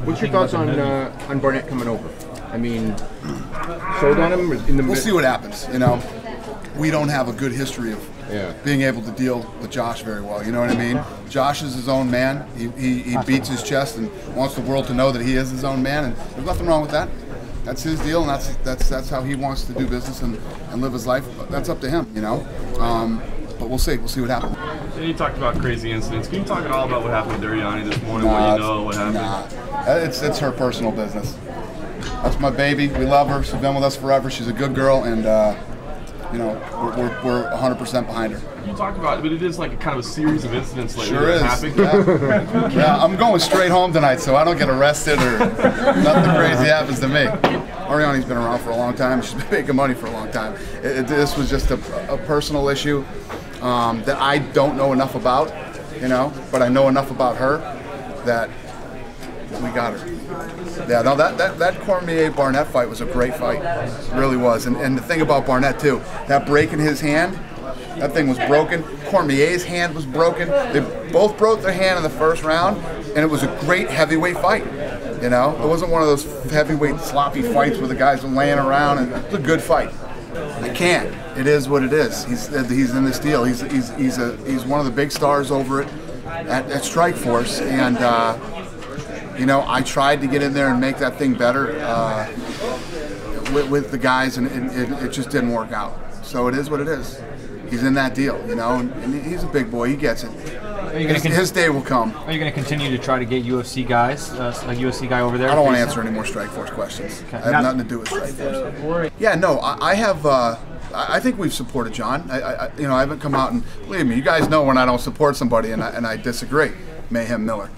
What's your thoughts on Barnett coming over? I mean, sold on him in the. We'll see what happens. You know, we don't have a good history of being able to deal with Josh very well. You know what I mean? Josh is his own man. He beats his chest and wants the world to know that he is his own man, and there's nothing wrong with that. That's his deal, and that's how he wants to do business and live his life. But that's up to him, you know. But we'll see. We'll see what happens. And you talked about crazy incidents. Can you talk at all about what happened with Arianny this morning? What you know, what happened? Nah, it's her personal business. That's my baby. We love her. She's been with us forever. She's a good girl, and you know, we're 100% behind her. You talked about it, but it is like a kind of a series of incidents lately. Sure is. Yeah, I'm going straight home tonight, so I don't get arrested or nothing crazy happens to me. Arianny's been around for a long time. She's been making money for a long time. This was just a personal issue that I don't know enough about, you know, but I know enough about her that we got her. Yeah, no, that Cormier-Barnett fight was a great fight. It really was. And the thing about Barnett, too, that break in his hand, that thing was broken. Cormier's hand was broken. They both broke their hand in the first round, and it was a great heavyweight fight. You know, it wasn't one of those heavyweight sloppy fights where the guys were laying around, and it was a good fight. I can't. It is what it is. He's in this deal. He's one of the big stars over at Strikeforce, and you know, I tried to get in there and make that thing better with the guys, and it just didn't work out. So it is what it is. He's in that deal, you know, and he's a big boy. He gets it. His day will come. Are you going to continue to try to get UFC guys, a UFC guy over there? I don't want to answer any more Strikeforce questions. Okay. I have nothing to do with Strikeforce. Yeah, no, I have. I think we've supported John. You know, I haven't come out and believe me. You guys know when I don't support somebody and I disagree. Mayhem Miller.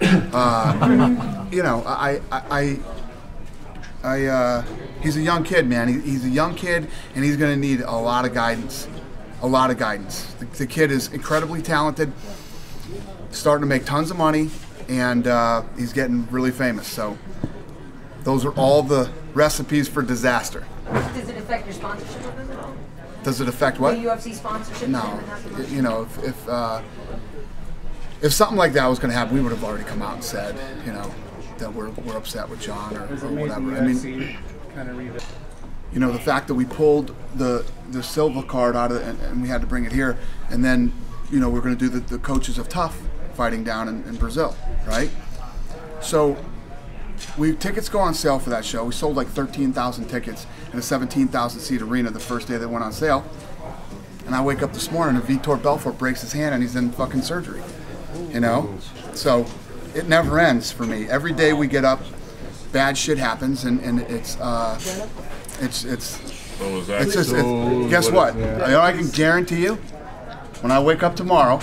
You know, he's a young kid, man. He's a young kid, and he's going to need a lot of guidance. A lot of guidance. The kid is incredibly talented, starting to make tons of money, and he's getting really famous. So those are all the recipes for disaster. Does it affect your sponsorship of him at all? Does it affect what? The UFC sponsorship? No. You know, if something like that was going to happen, we would have already come out and said, you know, that we're upset with John or whatever. I mean, you know, the fact that we pulled the Silva card out of it and we had to bring it here, and then, you know, we're going to do the Coaches of Tough fighting down in Brazil, right? So tickets go on sale for that show. We sold like 13,000 tickets in a 17,000 seat arena the first day they went on sale. And I wake up this morning and Vitor Belfort breaks his hand and he's in fucking surgery. You know? So it never ends for me. Every day we get up, bad shit happens, and it's guess what? You know, I can guarantee you, when I wake up tomorrow,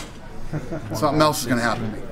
something else is going to happen to me.